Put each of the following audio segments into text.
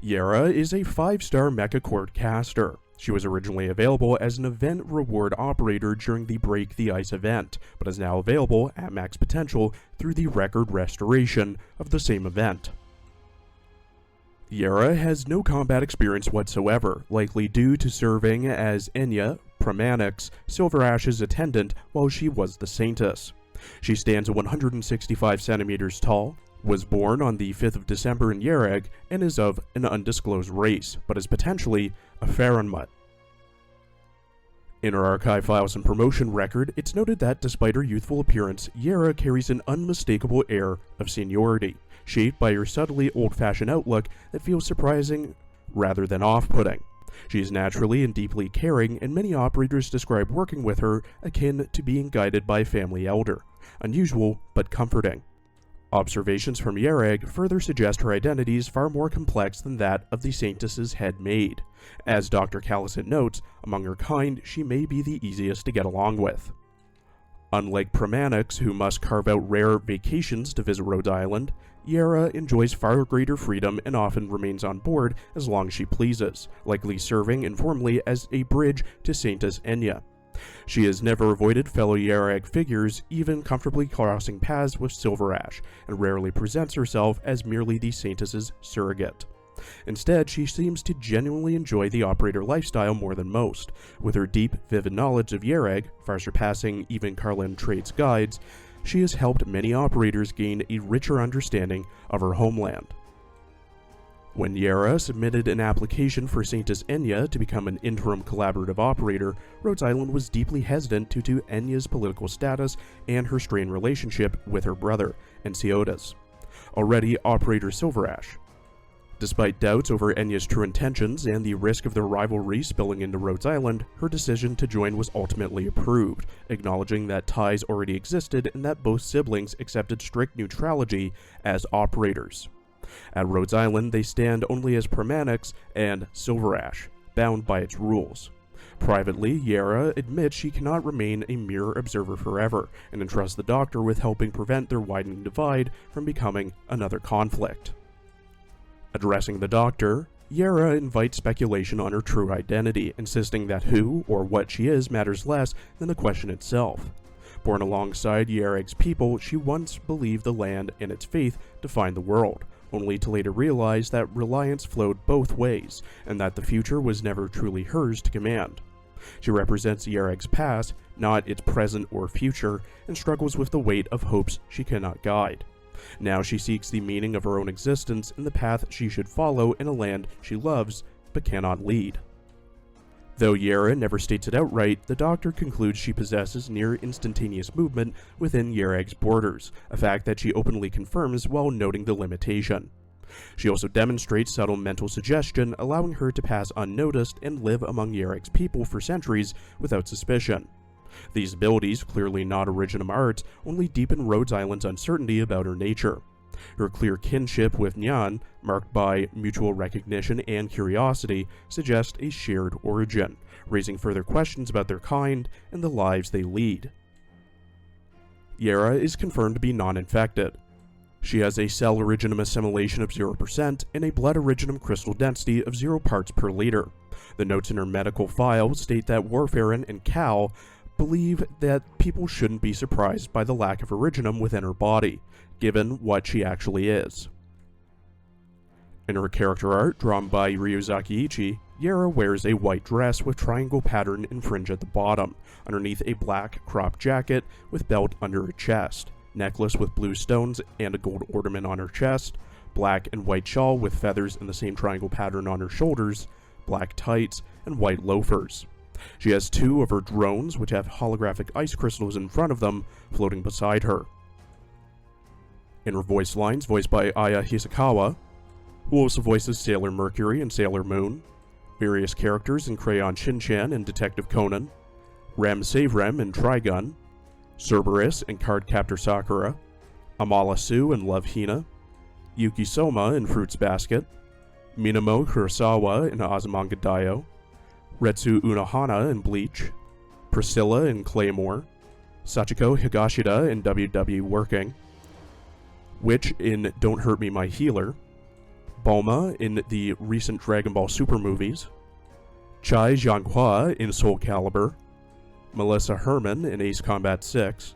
Kjera is a 5-star mecha court caster. She was originally available as an event reward operator during the Break the Ice event, but is now available at max potential through the record restoration of the same event. Kjera has no combat experience whatsoever, likely due to serving as Enya, Pramanix, Silver Ash's attendant while she was the Saintess. She stands at 165 centimeters tall, was born on the 5th of December in Yereg, and is of an undisclosed race, but is potentially a Faranmut. In her archive files and promotion record, it's noted that despite her youthful appearance, Kjera carries an unmistakable air of seniority, shaped by her subtly old-fashioned outlook that feels surprising rather than off-putting. She is naturally and deeply caring, and many operators describe working with her akin to being guided by a family elder. Unusual, but comforting. Observations from Yereg further suggest her identity is far more complex than that of the Saintess's head maid. As Dr. Callison notes, among her kind, she may be the easiest to get along with. Unlike Pramanix, who must carve out rare vacations to visit Rhodes Island, Kjera enjoys far greater freedom and often remains on board as long as she pleases, likely serving informally as a bridge to Saintess Enya. She has never avoided fellow Yereg figures, even comfortably crossing paths with Silver Ash, and rarely presents herself as merely the Saintess's surrogate. Instead, she seems to genuinely enjoy the operator lifestyle more than most. With her deep, vivid knowledge of Yereg, far surpassing even Carlin Trade's guides, she has helped many operators gain a richer understanding of her homeland. When Kjera submitted an application for Saintess Enya to become an interim collaborative operator, Rhodes Island was deeply hesitant due to Enya's political status and her strained relationship with her brother, Ensiodas, already Operator Silver Ash. Despite doubts over Enya's true intentions and the risk of their rivalry spilling into Rhodes Island, her decision to join was ultimately approved, acknowledging that ties already existed and that both siblings accepted strict neutrality as operators. At Rhodes Island, they stand only as Pramanix and Silver Ash, bound by its rules. Privately, Kjera admits she cannot remain a mere observer forever, and entrusts the Doctor with helping prevent their widening divide from becoming another conflict. Addressing the Doctor, Kjera invites speculation on her true identity, insisting that who or what she is matters less than the question itself. Born alongside Yereg's people, she once believed the land and its faith defined the world, only to later realize that reliance flowed both ways, and that the future was never truly hers to command. She represents Yereg's past, not its present or future, and struggles with the weight of hopes she cannot guide. Now she seeks the meaning of her own existence and the path she should follow in a land she loves but cannot lead. Though Kjera never states it outright, the Doctor concludes she possesses near instantaneous movement within Yereg's borders, a fact that she openly confirms while noting the limitation. She also demonstrates subtle mental suggestion, allowing her to pass unnoticed and live among Yereg's people for centuries without suspicion. These abilities, clearly not Originum art, only deepen Rhodes Island's uncertainty about her nature. Her clear kinship with Nyan, marked by mutual recognition and curiosity, suggests a shared origin, raising further questions about their kind and the lives they lead. Kjera is confirmed to be non-infected. She has a cell originum assimilation of 0% and a blood originum crystal density of 0 parts per liter. The notes in her medical file state that Warfarin and Cal believe that people shouldn't be surprised by the lack of originum within her body, given what she actually is. In her character art, drawn by Ryuzaki Ichi, Kjera wears a white dress with triangle pattern and fringe at the bottom, underneath a black crop jacket with belt under her chest, necklace with blue stones and a gold ornament on her chest, black and white shawl with feathers in the same triangle pattern on her shoulders, black tights, and white loafers. She has 2 of her drones, which have holographic ice crystals in front of them, floating beside her. In her voice lines, voiced by Aya Hisakawa, who also voices Sailor Mercury and Sailor Moon, various characters in Crayon Shin-Chan and Detective Conan, Rem Save Rem and Trigun, Cerberus and Cardcaptor Sakura, Amala Sue and Love Hina, Yuki Soma in Fruits Basket, Minamo Kurosawa in Azumanga Daioh, Retsu Unohana in Bleach, Priscilla in Claymore, Sachiko Higashida in WW Working, Witch in Don't Hurt Me My Healer, Bulma in the recent Dragon Ball Super movies, Chai Jianhua in Soul Calibur, Melissa Herman in Ace Combat 6,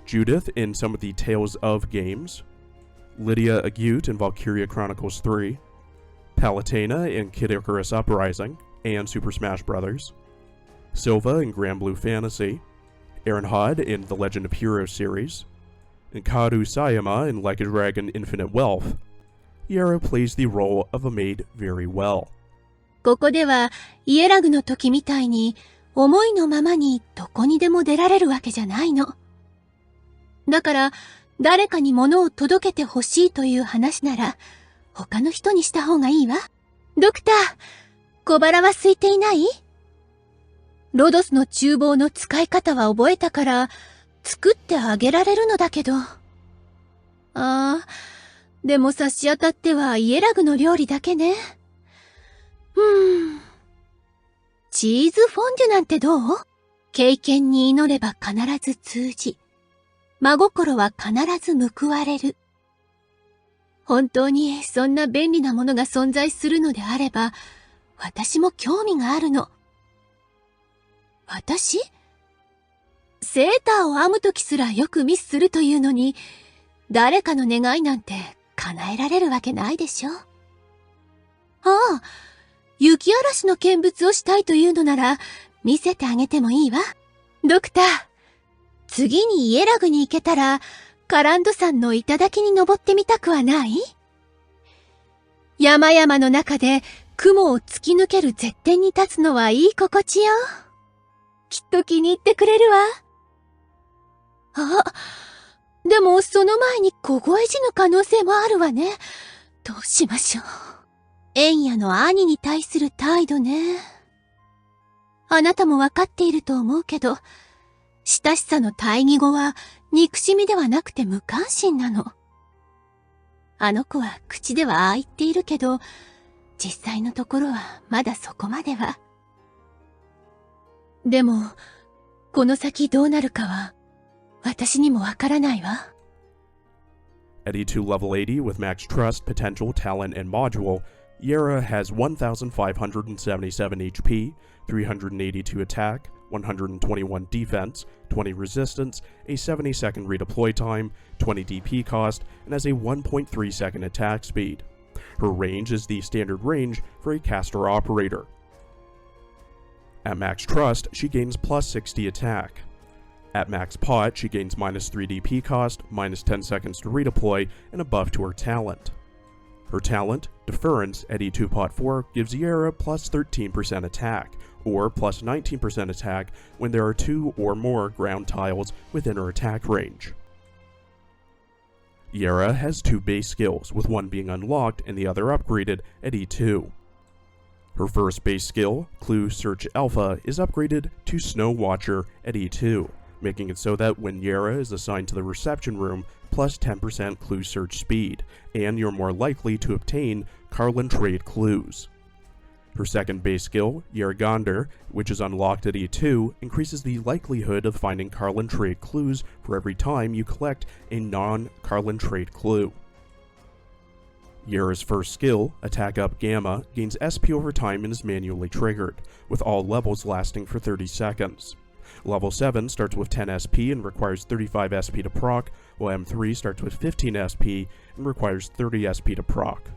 Judith in some of the Tales of games, Lydia Agut in Valkyria Chronicles 3, Palutena in Kid Icarus Uprising and Super Smash Bros., Silva in Grand Blue Fantasy, Aaron Hod in The Legend of Heroes series, and Kaoru Sayama in Like a Dragon Infinite Wealth. Kjera plays the role of a maid very well. ここではイエラグの時みたいに思いのままにどこにでも出られるわけじゃないの。だから誰かに物を届けてほしいという話なら他の人にした方がいいわ。ドクター、小腹は空いていない？ロドスの厨房の使い方は覚えたから作ってあげられるのだけど。でも差し当たってはイエラグの料理だけね。チーズフォンデュなんてどう？経験に祈れば必ず通じ、真心は必ず報われる。本当にそんな便利なものが存在するのであれば、私も興味があるの。私？セーターを編むときすらよくミスするというのに、誰かの願いなんて叶えられるわけないでしょ。雪嵐の見物をしたいというのなら、見せてあげてもいいわ。ドクター、次にイエラグに行けたら、カランド山の頂に登ってみたくはない？山々の中で雲を突き抜ける絶天に立つのはいい心地よ。きっと気に入ってくれるわ。でもその前に凍え死ぬ可能性もあるわね。どうしましょう。エンヤの兄に対する態度ね。あなたもわかっていると思うけど、親しさの対義語は憎しみではなくて無関心なの。あの子は口ではああ言っているけど、実際のところはまだそこまでは。でも、この先どうなるかは、私にもわからないわ。82 level 80 with max trust, potential, talent, and module, Kjera has 1,577 HP, 382 attack, 121 defense, 20 resistance, a 70-second redeploy time, 20 DP cost, and has a 1.3 second attack speed. Her range is the standard range for a caster operator. At max trust, she gains plus 60 attack. At max pot, she gains minus 3 DP cost, minus 10 seconds to redeploy, and a buff to her talent. Her talent, Deference, at E2 pot 4, gives Kjera plus 13% attack, or plus 19% attack when there are 2 or more ground tiles within her attack range. Kjera has 2 base skills, with one being unlocked and the other upgraded at E2. Her first base skill, Clue Search Alpha, is upgraded to Snow Watcher at E2, making it so that when Kjera is assigned to the reception room, plus 10% clue search speed, and you're more likely to obtain Carlin Trade clues. Her second base skill, Yergander, which is unlocked at E2, increases the likelihood of finding Carlin Trade clues for every time you collect a non-Carlin Trade clue. Kjera's first skill, Attack Up Gamma, gains SP over time and is manually triggered, with all levels lasting for 30 seconds. Level 7 starts with 10 SP and requires 35 SP to proc, while M3 starts with 15 SP and requires 30 SP to proc.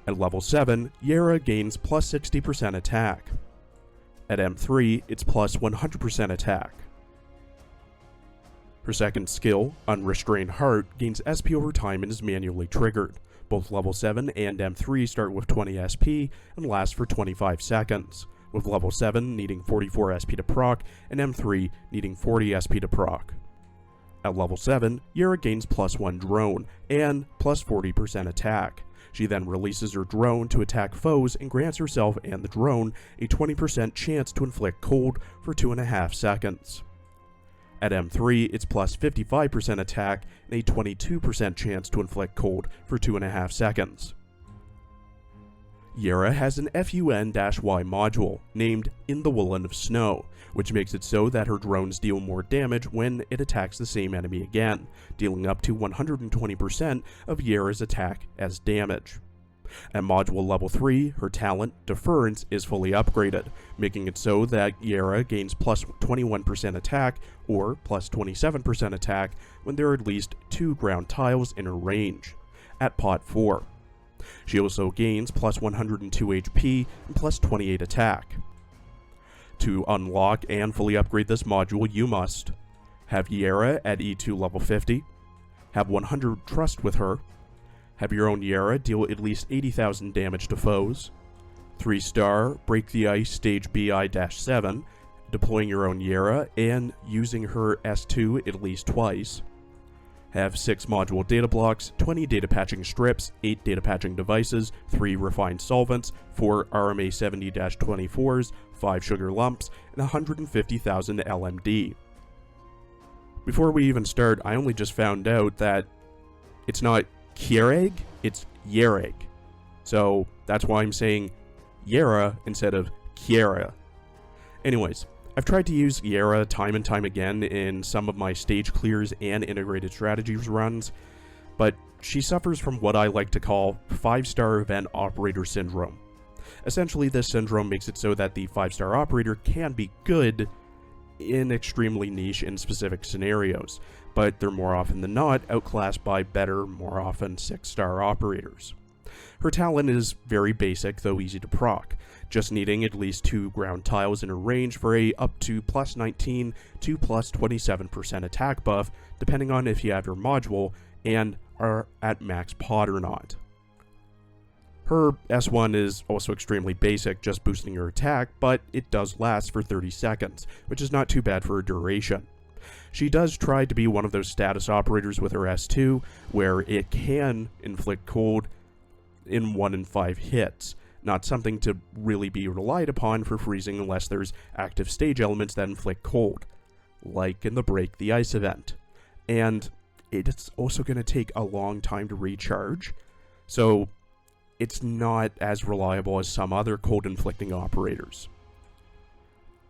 At level 7, Kjera gains plus 60% attack. At M3, it's plus 100% attack. Her second skill, Unrestrained Heart, gains SP over time and is manually triggered. Both level 7 and M3 start with 20 SP and last for 25 seconds, with level 7 needing 44 SP to proc and M3 needing 40 SP to proc. At level 7, Kjera gains plus 1 drone and plus 40% attack. She then releases her drone to attack foes and grants herself and the drone a 20% chance to inflict cold for 2.5 seconds. At M3, it's plus 55% attack and a 22% chance to inflict cold for 2.5 seconds. Kjera has an FUN-Y module named In the Woolen of Snow, which makes it so that her drones deal more damage when it attacks the same enemy again, dealing up to 120% of Kjera's attack as damage. At module level 3, her talent, Deference, is fully upgraded, making it so that Kjera gains plus 21% attack or plus 27% attack when there are at least 2 ground tiles in her range. At pot 4. She also gains plus 102 HP and plus 28 attack. To unlock and fully upgrade this module, you must have Kjera at E2 level 50, have 100 trust with her, have your own Kjera deal at least 80,000 damage to foes, 3-star Break the Ice stage BI-7, deploying your own Kjera and using her S2 at least twice, have 6 module data blocks, 20 data patching strips, 8 data patching devices, 3 refined solvents, 4 RMA 70-24s, 5 sugar lumps, and 150,000 LMD. Before we even start, I only just found out that it's not Kjereg, it's Kjereg. So that's why I'm saying Kjera instead of Kjera. Anyways, I've tried to use Kjera time and time again in some of my stage clears and integrated strategies runs, but she suffers from what I like to call 5-star event operator syndrome. Essentially, this syndrome makes it so that the 5-star operator can be good in extremely niche and specific scenarios, but they're more often than not outclassed by better, more often 6-star operators. Her talent is very basic, though easy to proc, just needing at least 2 ground tiles in her range for a up to plus 19 to plus 27% attack buff, depending on if you have your module and are at max pot or not. Her S1 is also extremely basic, just boosting her attack, but it does last for 30 seconds, which is not too bad for a duration. She does try to be one of those status operators with her S2, where it can inflict cold in 1 in 5 hits, not something to really be relied upon for freezing unless there's active stage elements that inflict cold, like in the Break the Ice event. And it's also going to take a long time to recharge, so it's not as reliable as some other cold-inflicting operators.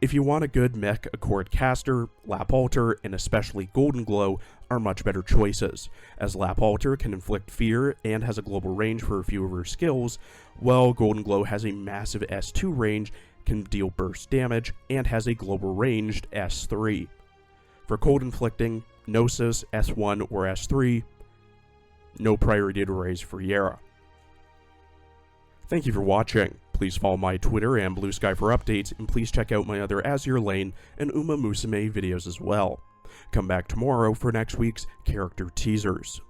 If you want a good mech, Accord Caster, Lap Alter, and especially Golden Glow are much better choices, as Lap Alter can inflict fear and has a global range for a few of her skills, while Golden Glow has a massive S2 range, can deal burst damage, and has a global ranged S3. For cold inflicting, Gnosis, S1, or S3, no priority to raise for Kjera. Thank you for watching. Please follow my Twitter and Blue Sky for updates, and please check out my other Azure Lane and Uma Musume videos as well. Come back tomorrow for next week's character teasers.